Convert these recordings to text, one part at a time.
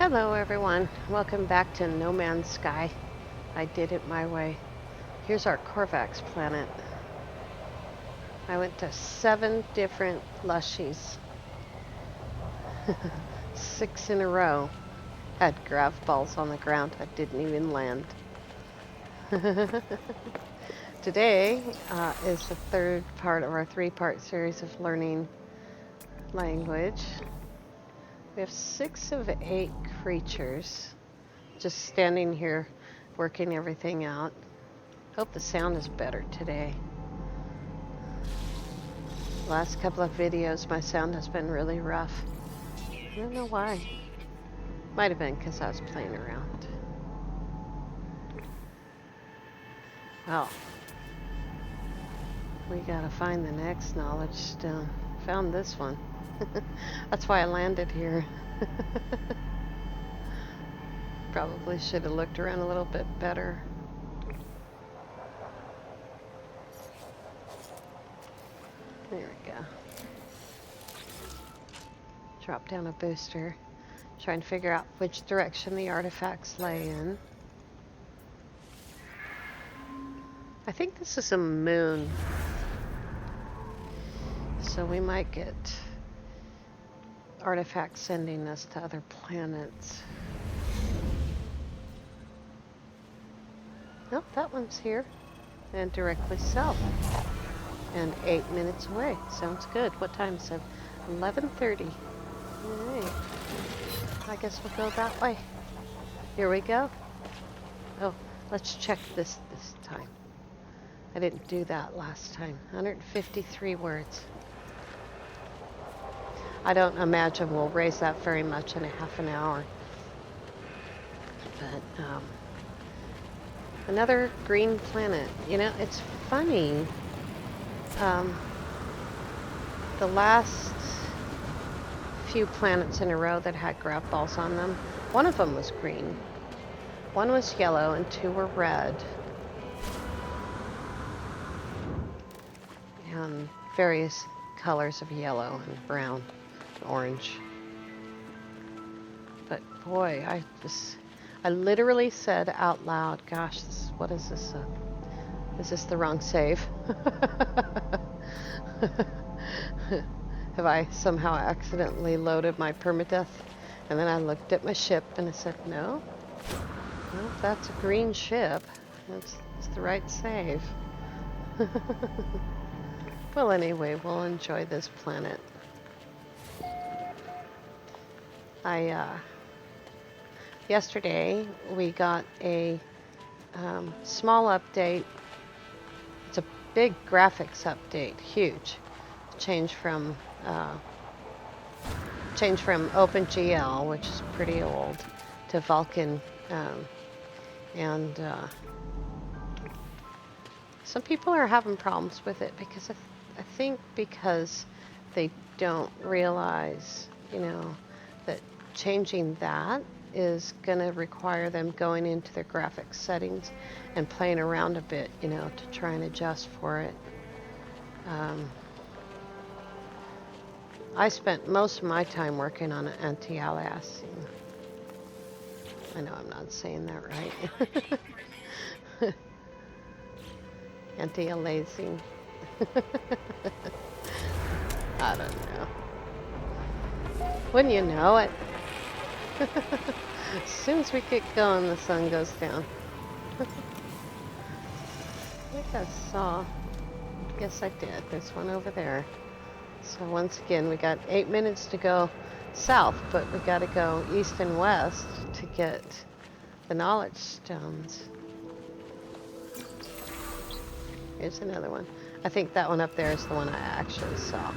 Hello everyone, welcome back to No Man's Sky. I did it my way. Here's our Korvax planet. I went to 7 different lushies. 6 in a row. Had grav balls on the ground. I didn't even land. Today is the third part of our 3-part series of learning language. We have 6 of 8 creatures just standing here working everything out. Hope the sound is better today. Last couple of videos my sound has been really rough. I don't know why. Might have been because I was playing around. Well, we gotta find the next knowledge stone. Found this one. That's why I landed here. Probably should have looked around a little bit better. There we go. Drop down a booster. Try and figure out which direction the artifacts lay in. I think this is a moon. So we might get artifacts sending us to other planets. Nope, that one's here. And directly south. And 8 minutes away. Sounds good. What time is it? 11:30. Alright. I guess we'll go that way. Here we go. Oh, let's check this time. I didn't do that last time. 153 words. I don't imagine we'll raise that very much in a half an hour. But, another green planet. You know, it's funny. The last few planets in a row that had grav balls on them, one of them was green, one was yellow, and 2 were red. And various colors of yellow and brown and orange. But boy, I literally said out loud, gosh, what is this? Is this the wrong save? Have I somehow accidentally loaded my permadeath? And then I looked at my ship and I said, no, that's a green ship. It's the right save. Well, anyway, we'll enjoy this planet. Yesterday we got a small update. It's a big graphics update, huge. Change from OpenGL, which is pretty old, to Vulkan, and some people are having problems with it because I think because they don't realize, you know, that changing that is going to require them going into their graphics settings and playing around a bit, you know, to try and adjust for it. I spent most of my time working on anti-aliasing. I know I'm not saying that right. Anti-aliasing. I don't know. Wouldn't you know it? As soon as we get going, the sun goes down. I think I saw. Yes, I did. There's one over there. So once again, we got 8 minutes to go south, but we got to go east and west to get the knowledge stones. Here's another one. I think that one up there is the one I actually saw.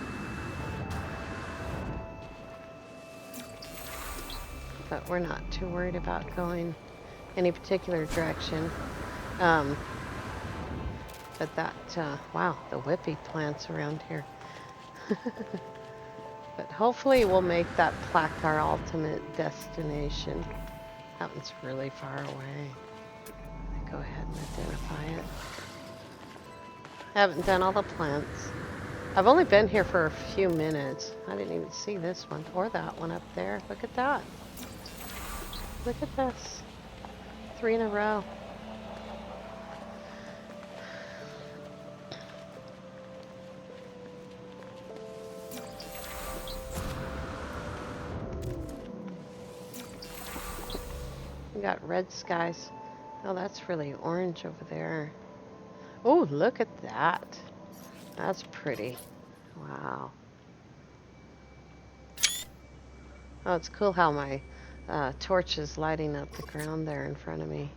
But we're not too worried about going any particular direction. But that, wow, the whippy plants around here. But hopefully we'll make that plaque our ultimate destination. That one's really far away. Go ahead and identify it. I haven't done all the plants. I've only been here for a few minutes. I didn't even see this one or that one up there. Look at that. Look at this. 3 in a row. We got red skies. Oh, that's really orange over there. Oh, look at that. That's pretty. Wow. Oh, it's cool how my torch is lighting up the ground there in front of me.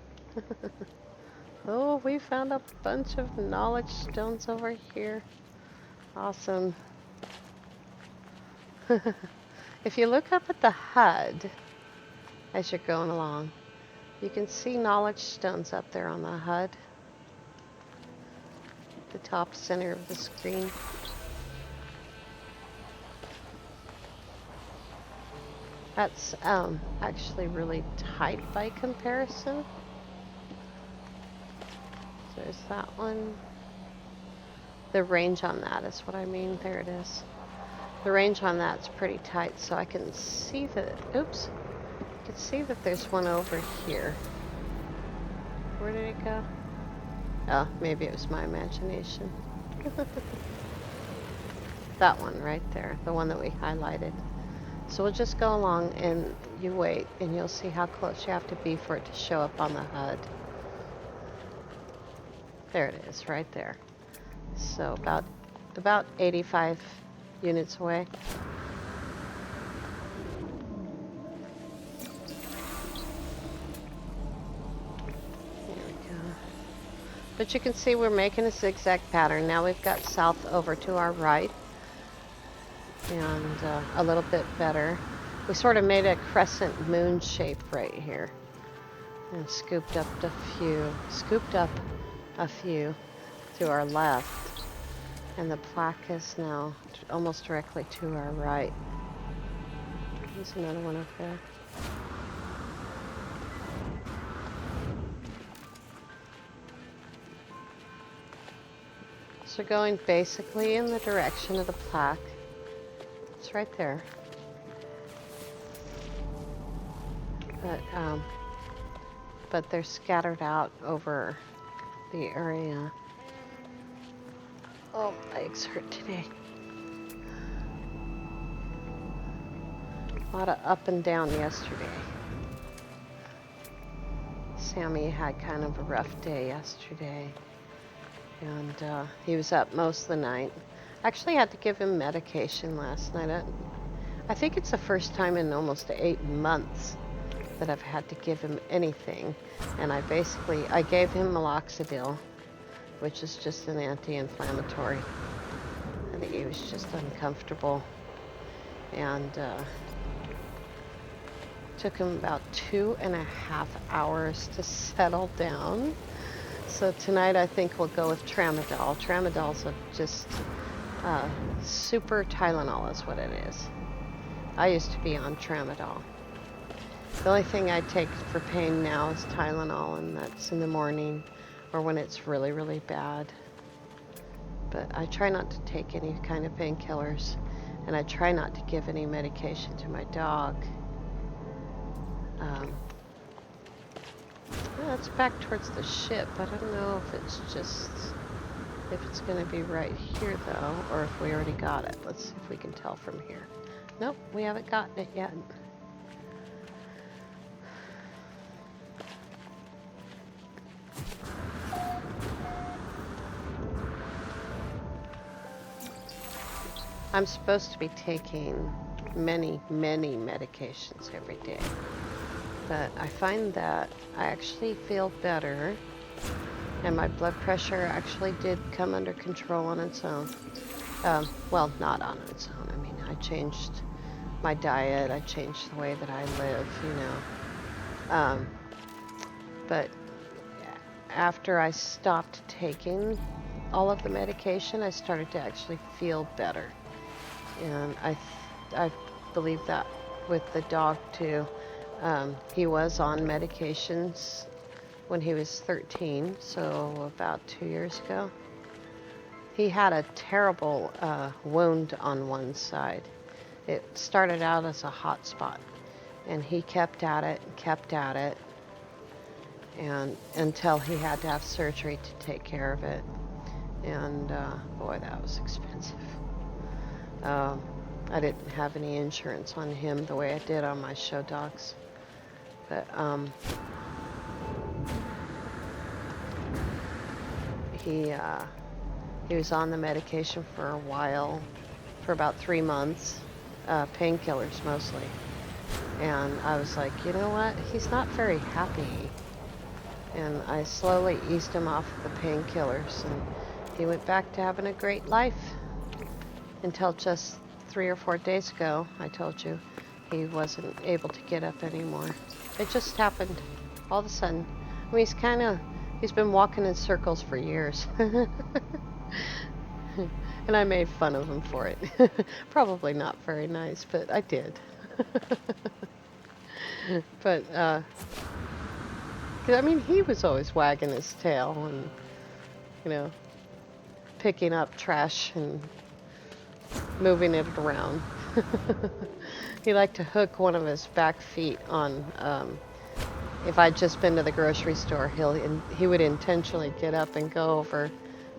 Oh, we found a bunch of knowledge stones over here. Awesome. If you look up at the HUD as you're going along, you can see knowledge stones up there on the HUD. The top center of the screen. That's actually really tight by comparison. There's that one. The range on that is what I mean. There it is. The range on that's pretty tight, so I can see that. Oops. I can see that there's one over here. Where did it go? Oh, maybe it was my imagination. That one right there, the one that we highlighted. So we'll just go along and you wait, and you'll see how close you have to be for it to show up on the HUD. There it is, right there. So about 85 units away. There we go. But you can see we're making a zigzag pattern. Now we've got south over to our right. And a little bit better. We sort of made a crescent moon shape right here. And scooped up a few to our left. And the plaque is now almost directly to our right. There's another one up there. So going basically in the direction of the plaque. It's right there. But they're scattered out over the area. Oh, my legs hurt today. A lot of up and down yesterday. Sammy had kind of a rough day yesterday. And he was up most of the night. Actually had to give him medication last night. I think it's the first time in almost 8 months that I've had to give him anything. And I gave him minoxidil, which is just an anti-inflammatory. I think he was just uncomfortable. And took him about 2.5 hours to settle down. So tonight I think we'll go with tramadol. Tramadol's just super Tylenol is what it is. I used to be on tramadol. The only thing I take for pain now is Tylenol, and that's in the morning or when it's really, really bad. But I try not to take any kind of painkillers, and I try not to give any medication to my dog. It's back towards the ship. I don't know if it's going to be right here though, or if we already got it. Let's see if we can tell from here. Nope, we haven't gotten it yet. I'm supposed to be taking many, many medications every day. But I find that I actually feel better, and my blood pressure actually did come under control on its own. Well, not on its own. I mean, I changed my diet, I changed the way that I live, you know. But after I stopped taking all of the medication, I started to actually feel better. And I believe that with the dog too. He was on medications when he was 13, so about 2 years ago. He had a terrible wound on one side. It started out as a hot spot, And he kept at it, and until he had to have surgery to take care of it. And boy, that was expensive. I didn't have any insurance on him the way I did on my show dogs. But he was on the medication for a while, for about 3 months, painkillers mostly. And I was like, you know what? He's not very happy. And I slowly eased him off the painkillers, and he went back to having a great life until just 3 or 4 days ago. I told you he wasn't able to get up anymore. It just happened all of a sudden. I mean, he's been walking in circles for years. And I made fun of him for it. Probably not very nice, but I did. But, 'cause, I mean, he was always wagging his tail and, you know, picking up trash and moving it around. He liked to hook one of his back feet on, if I'd just been to the grocery store, he would intentionally get up and go over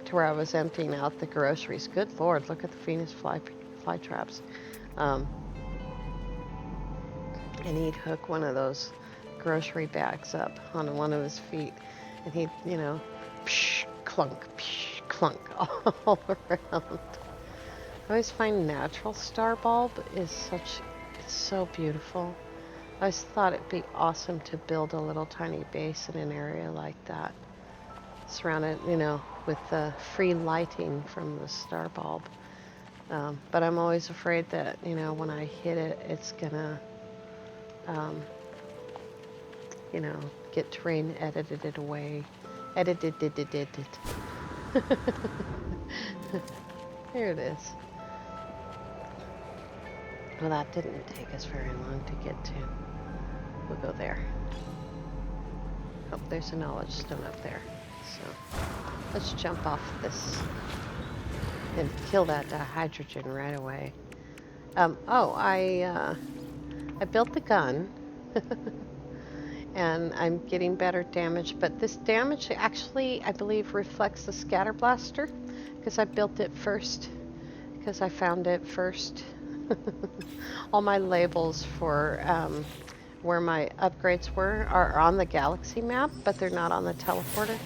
to where I was emptying out the groceries. Good Lord, look at the Venus fly traps. And he'd hook one of those grocery bags up on one of his feet, and he'd, psh, clunk, all around. I always find natural star bulb it's so beautiful. I always thought it'd be awesome to build a little tiny base in an area like that, surrounded, with the free lighting from the star bulb. But I'm always afraid that, when I hit it, it's gonna, get terrain edited away. Edited. Here it is. Well, that didn't take us very long to get to. We'll go there. Oh, there's a knowledge stone up there. So let's jump off this and kill that hydrogen right away. I built the gun. And I'm getting better damage, but this damage actually, I believe, reflects the scatter blaster, because I built it first, because I found it first. All my labels for where my upgrades were are on the galaxy map, but they're not on the teleporter.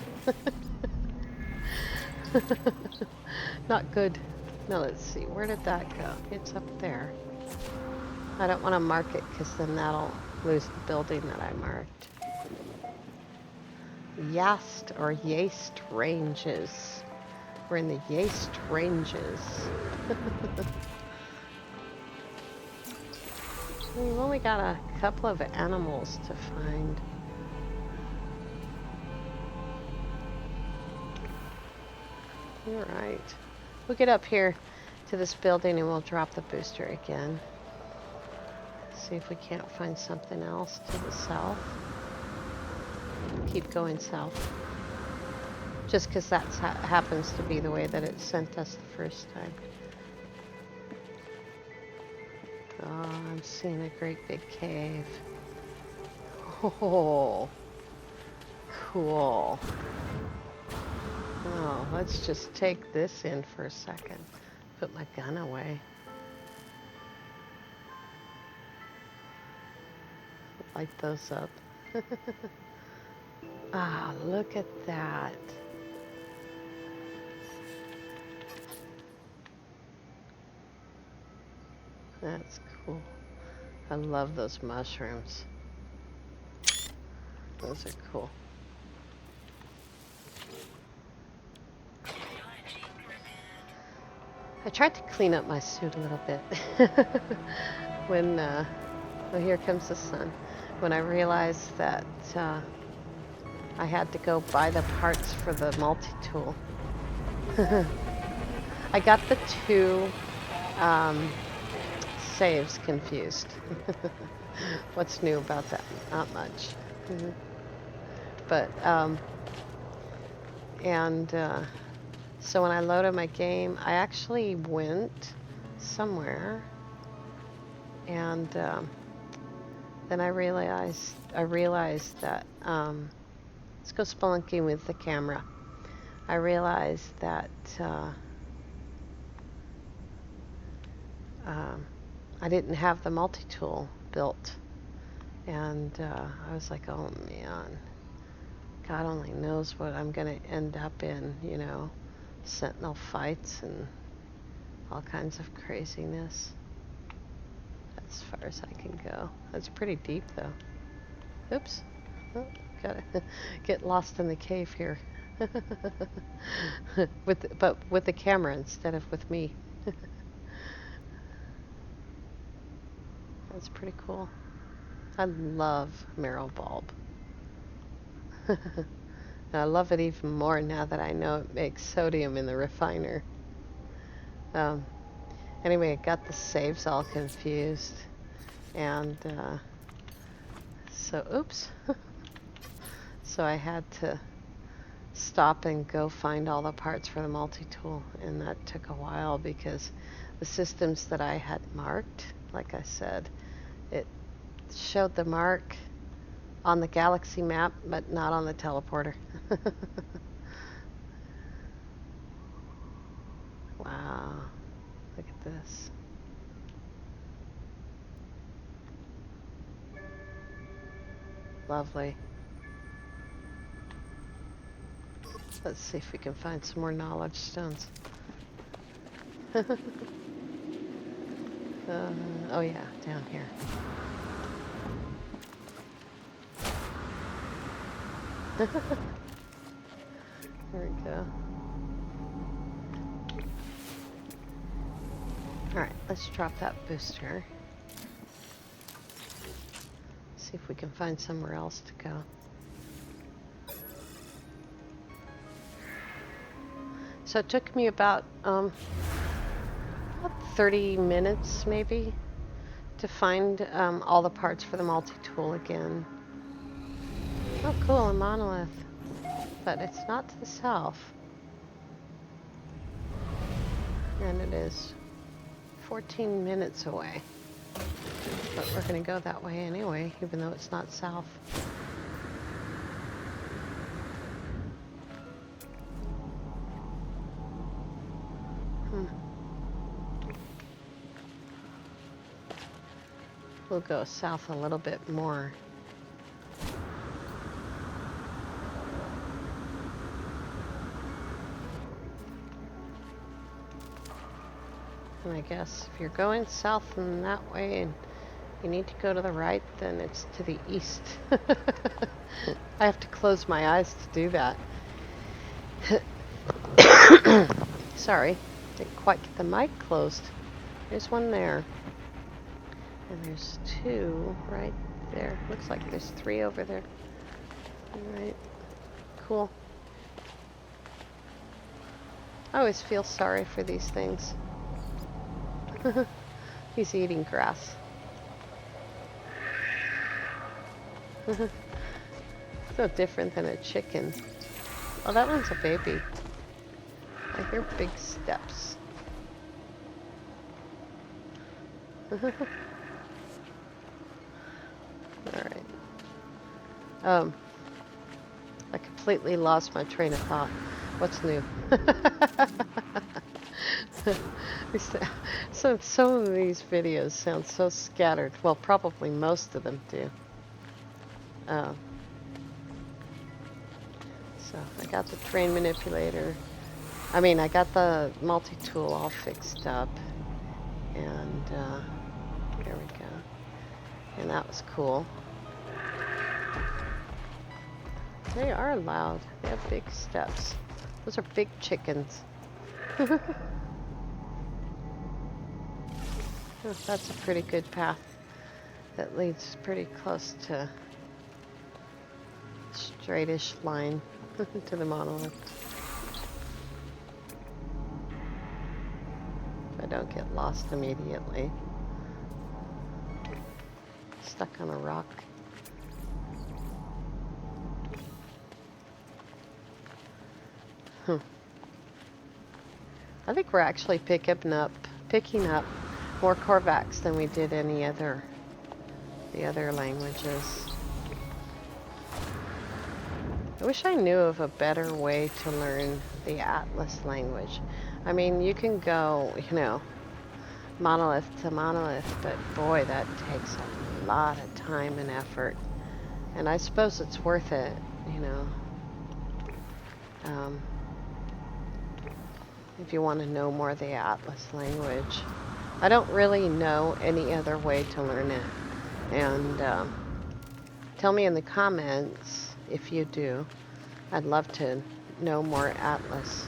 Not good. Now let's see, where did that go? It's up there. I don't want to mark it, because then that'll lose the building that I marked. Yaste Ranges. We're in the Yaste Ranges. We've only got a couple of animals to find. Alright. We'll get up here to this building and we'll drop the booster again. See if we can't find something else to the south. Keep going south. Just because that happens to be the way that it sent us the first time. Oh, I'm seeing a great big cave. Oh, cool. Oh, let's just take this in for a second. Put my gun away. Light those up. Ah, look at that. That's cool. I love those mushrooms. Those are cool. I tried to clean up my suit a little bit when, well, here comes the sun. When I realized that I had to go buy the parts for the multi-tool. I got the two saves confused. What's new about that? Not much. But, so when I loaded my game, I actually went somewhere and then I realized that, let's go spelunking with the camera. I realized that I didn't have the multi-tool built. And I was like, oh man, God only knows what I'm going to end up in, you know, sentinel fights and all kinds of craziness. As far as I can go. That's pretty deep though. Oops. Oh, gotta get lost in the cave here. But with the camera instead of with me. That's pretty cool. I love marrow bulb. And I love it even more now that I know it makes sodium in the refiner. Anyway, I got the saves all confused. And so, oops. So I had to stop and go find all the parts for the multi-tool. And that took a while because the systems that I had marked, like I said, it showed the mark on the galaxy map, but not on the teleporter. Wow, look at this. Lovely. Let's see if we can find some more knowledge stones. Oh yeah, down here. There we go. Alright, let's drop that booster. See if we can find somewhere else to go. So it took me about 30 minutes maybe to find all the parts for the multi-tool again. Oh cool, a monolith. But it's not to the south. And it is 14 minutes away. But we're going to go that way anyway, even though it's not south. We'll go south a little bit more. And I guess if you're going south in that way and you need to go to the right, then it's to the east. I have to close my eyes to do that. Sorry, didn't quite get the mic closed. There's one there. And there's two right there. Looks like there's three over there. Alright, cool. I always feel sorry for these things. He's eating grass. So different than a chicken. Oh, that one's a baby. I hear big steps. Alright. I completely lost my train of thought. What's new? So some of these videos sound so scattered. Well, probably most of them do. So I got the train manipulator. I mean, I got the multi-tool all fixed up. And there we go. And that was cool. They are loud. They have big steps. Those are big chickens. Oh, that's a pretty good path that leads pretty close to straightish line to the monolith. If I don't get lost immediately. Stuck on a rock. I think we're actually picking up more Korvax than we did any other the other languages. I wish I knew of a better way to learn the Atlas language. I mean, you can go, monolith to monolith, but boy, that takes a lot of time and effort. And I suppose it's worth it, if you want to know more of the Atlas language. I don't really know any other way to learn it. And tell me in the comments if you do. I'd love to know more Atlas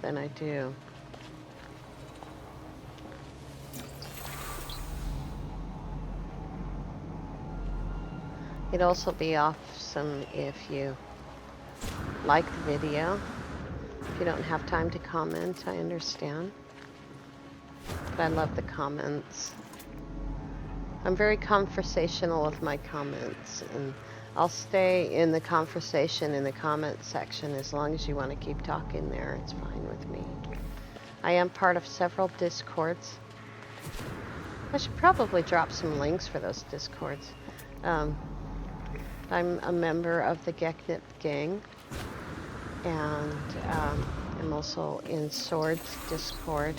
than I do. It'd also be awesome if you like the video. If you don't have time to comment, I understand. But I love the comments. I'm very conversational with my comments, and I'll stay in the conversation in the comment section as long as you want to keep talking there. It's fine with me. I am part of several Discords. I should probably drop some links for those Discords. I'm a member of the Geknip gang, and I'm also in Swords Discord,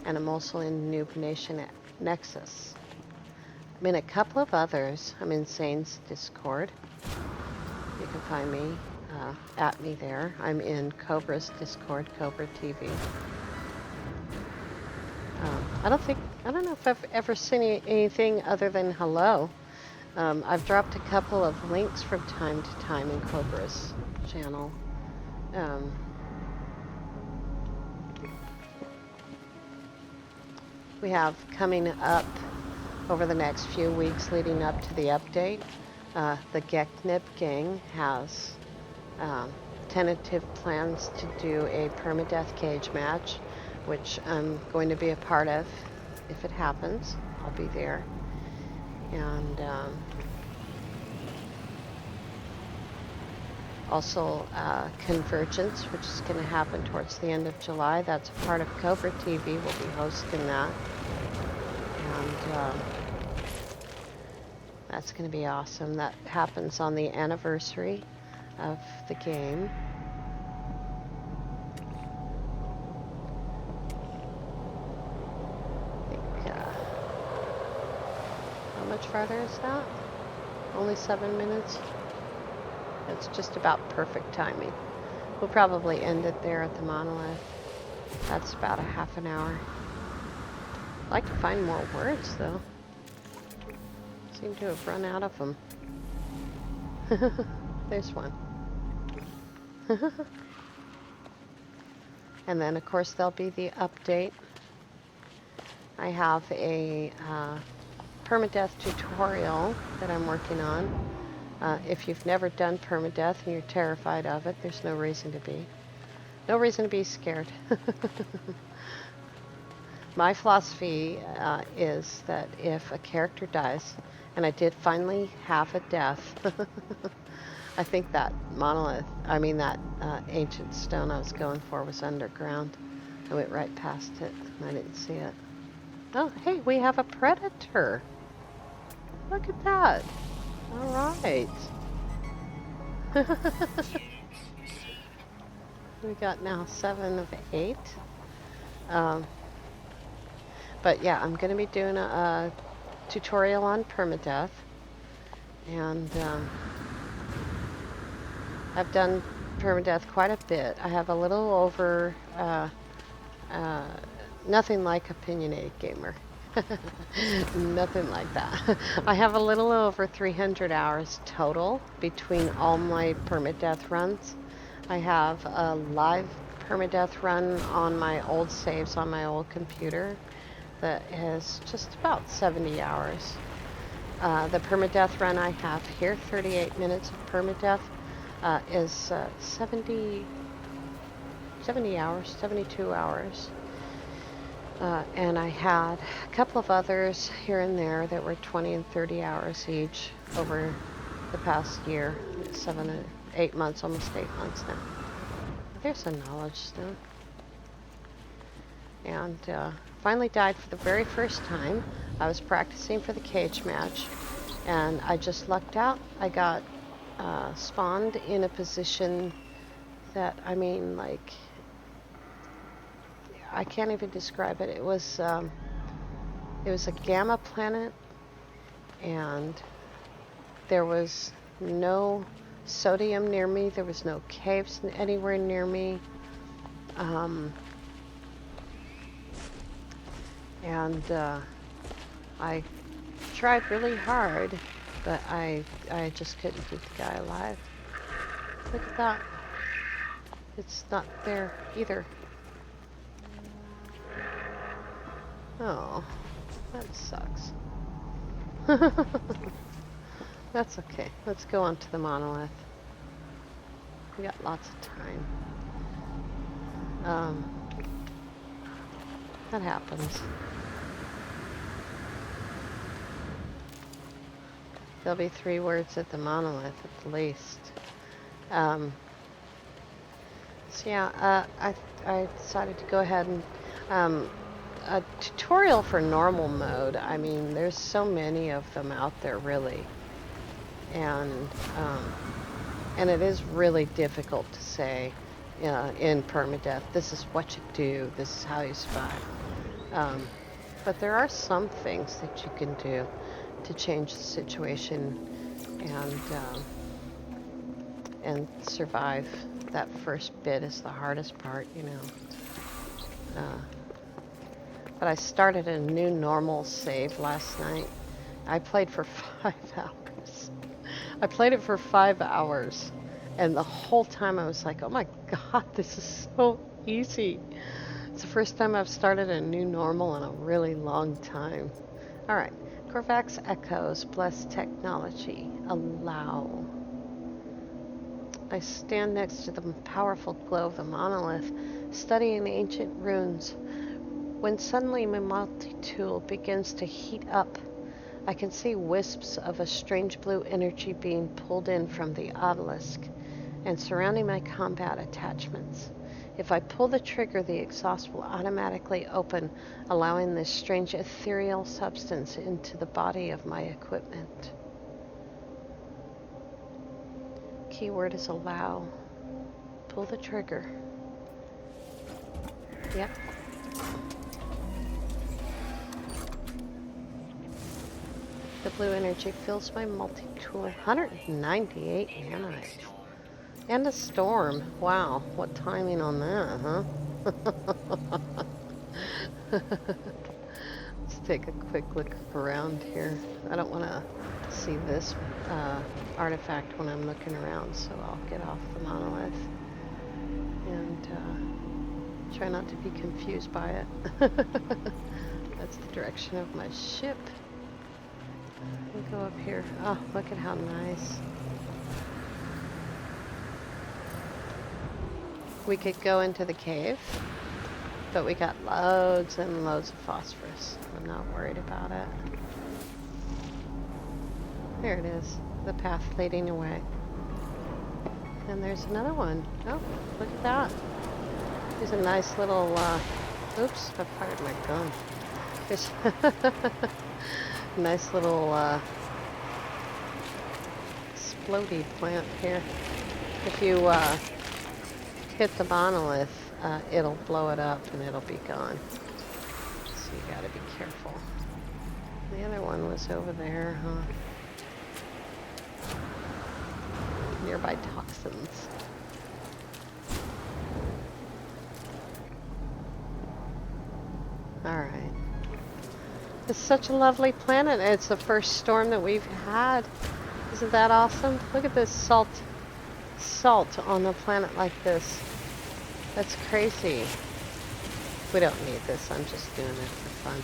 and I'm also in Noob Nation Nexus. I'm in a couple of others. I'm in Sane's Discord. You can find me, at me there. I'm in Cobra's Discord, Cobra TV. I don't know if I've ever seen anything other than hello. I've dropped a couple of links from time to time in Cobra's channel. We have coming up over the next few weeks leading up to the update, the Geknip gang has tentative plans to do a permadeath cage match, which I'm going to be a part of. If it happens, I'll be there. And also Convergence, which is going to happen towards the end of July. That's a part of Cobra TV. We'll be hosting that. And that's going to be awesome. That happens on the anniversary of the game. How much farther is that? Only 7 minutes? It's just about perfect timing. We'll probably end it there at the monolith. That's about a half an hour. I'd like to find more words, though. Seem to have run out of them. There's one. And then, of course, there'll be the update. I have a permadeath tutorial that I'm working on. If you've never done permadeath and you're terrified of it, there's no reason to be. No reason to be scared. My philosophy is that if a character dies, and I did finally have a death, I think that monolith, that ancient stone I was going for was underground. I went right past it, and I didn't see it. Oh, hey, we have a predator. Look at that. All right. We got now 7 of 8. But yeah, I'm going to be doing a tutorial on permadeath. And I've done permadeath quite a bit. I have a little over, nothing like Opinionated Gamer. Nothing like that. I have a little over 300 hours total between all my permadeath runs. I have a live permadeath run on my old saves on my old computer that is just about 70 hours. The permadeath run I have here, 38 minutes of permadeath, is 70 hours, 72 hours. And I had a couple of others here and there that were 20 and 30 hours each over the past year. 7 or 8 months, almost 8 months now. There's a knowledge stone. And finally died for the very first time. I was practicing for the cage match, and I just lucked out. I got spawned in a position that, I mean, like, I can't even describe it. It was a gamma planet, and there was no sodium near me. There was no caves anywhere near me. And I tried really hard, but I just couldn't keep the guy alive. Look at that. It's not there either. Oh, that sucks. That's okay. Let's go on to the monolith. We got lots of time. That happens. There'll be 3 words at the monolith at the least. So yeah, I decided to go ahead and a tutorial for normal mode. I mean, there's so many of them out there, really, and it is really difficult to say in permadeath, this is what you do, this is how you survive. But there are some things that you can do to change the situation and survive. That first bit is the hardest part, you know. But I started a new normal save last night. I played for 5 hours. I played it for 5 hours, and the whole time I was like, oh my god, this is so easy. It's the first time I've started a new normal in a really long time. Alright, Korvax echoes, bless technology, allow. I stand next to the powerful glow of the monolith, studying ancient runes. When suddenly my multi-tool begins to heat up, I can see wisps of a strange blue energy being pulled in from the obelisk and surrounding my combat attachments. If I pull the trigger, the exhaust will automatically open, allowing this strange ethereal substance into the body of my equipment. Keyword is allow. Pull the trigger. Yep. The blue energy fills my multi-tool. 198 nanites. And a storm. Wow, what timing on that, huh? Let's take a quick look around here. I don't want to see this artifact when I'm looking around, so I'll get off the monolith and try not to be confused by it. That's the direction of my ship. We'll go up here. Oh, look at how nice. We could go into the cave, but we got loads and loads of phosphorus. I'm not worried about it. There it is, the path leading away. And there's another one. Oh, look at that. There's a nice little, oops, I fired my gun. There's nice little explodey plant here. If you hit the monolith, it'll blow it up and it'll be gone. So you gotta be careful. The other one was over there, huh? Nearby toxins. Alright. It's such a lovely planet. It's the first storm that we've had. Isn't that awesome? Look at this salt on a planet like this. That's crazy. We don't need this. I'm just doing it for fun.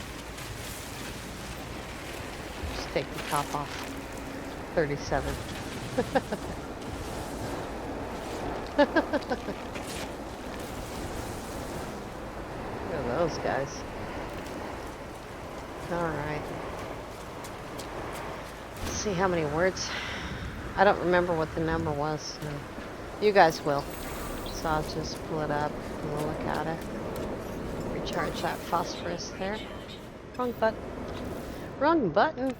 Just take the top off. 37. Look at those guys. Alright. Let's see how many words. I don't remember what the number was. So you guys will. So I'll just pull it up and we'll look at it. Recharge that phosphorus there. Wrong button. Wrong button.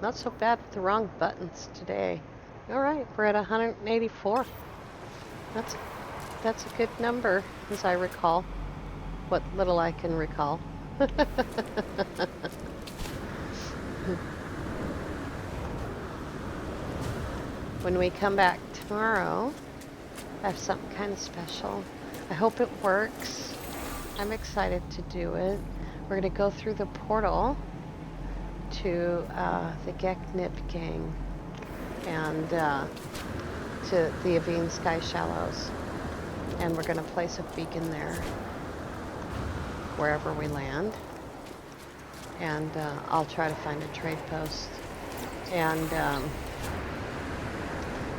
Not so bad with the wrong buttons today. All right, we're at 184. That's a good number, as I recall. What little I can recall. When we come back tomorrow, I have something kind of special. I hope it works. I'm excited to do it. We're going to go through the portal to the Geknip gang and to the Avine Sky Shallows. And we're going to place a beacon there wherever we land. And I'll try to find a trade post. And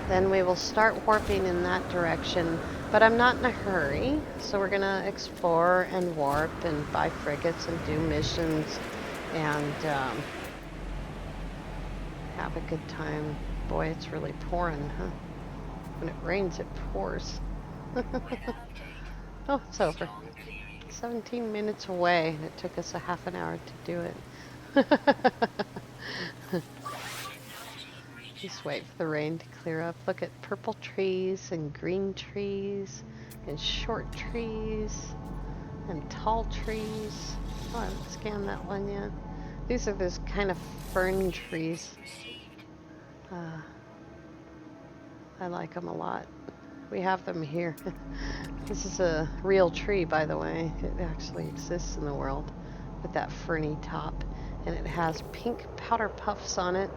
then we will start warping in that direction. But I'm not in a hurry, so we're going to explore and warp and buy frigates and do missions and have a good time. Boy, it's really pouring, huh? When it rains, it pours. Oh, it's over. 17 minutes away, and it took us a half an hour to do it. Just wait for the rain to clear up. Look at purple trees and green trees and short trees and tall trees. Oh, I haven't scanned that one yet. These are those kind of fern trees. I like them a lot. We have them here. This is a real tree, by the way. It actually exists in the world with that ferny top. And it has pink powder puffs on it.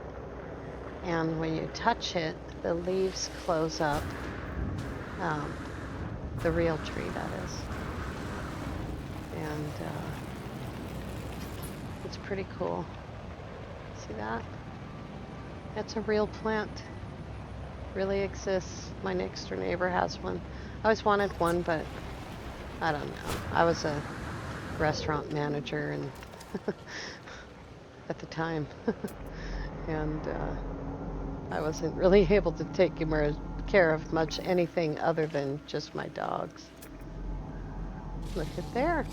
And when you touch it, the leaves close up. The real tree, that is. And it's pretty cool. See that? That's a real plant. Really exists. My next door neighbor has one. I always wanted one, but I don't know. I was a restaurant manager and at the time. And I wasn't really able to take care of much anything other than just my dogs. Look at there.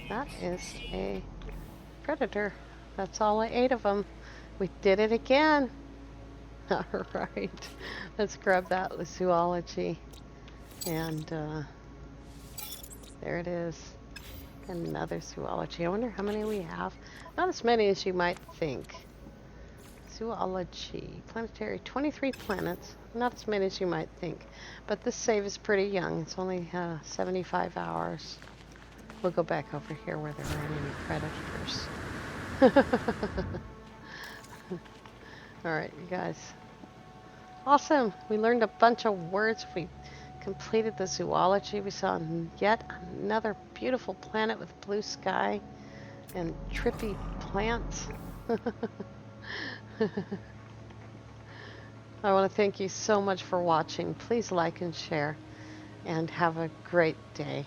That is a predator. That's all 8 of them. We did it again. All right. Let's grab that zoology. And there it is. Another zoology. I wonder how many we have. Not as many as you might think. Zoology. Planetary. 23 planets. Not as many as you might think. But this save is pretty young. It's only 75 hours. We'll go back over here where there aren't any predators. Alright, you guys. Awesome. We learned a bunch of words. We completed the zoology. We saw yet another beautiful planet with blue sky and trippy plants. I want to thank you so much for watching. Please like and share, and have a great day.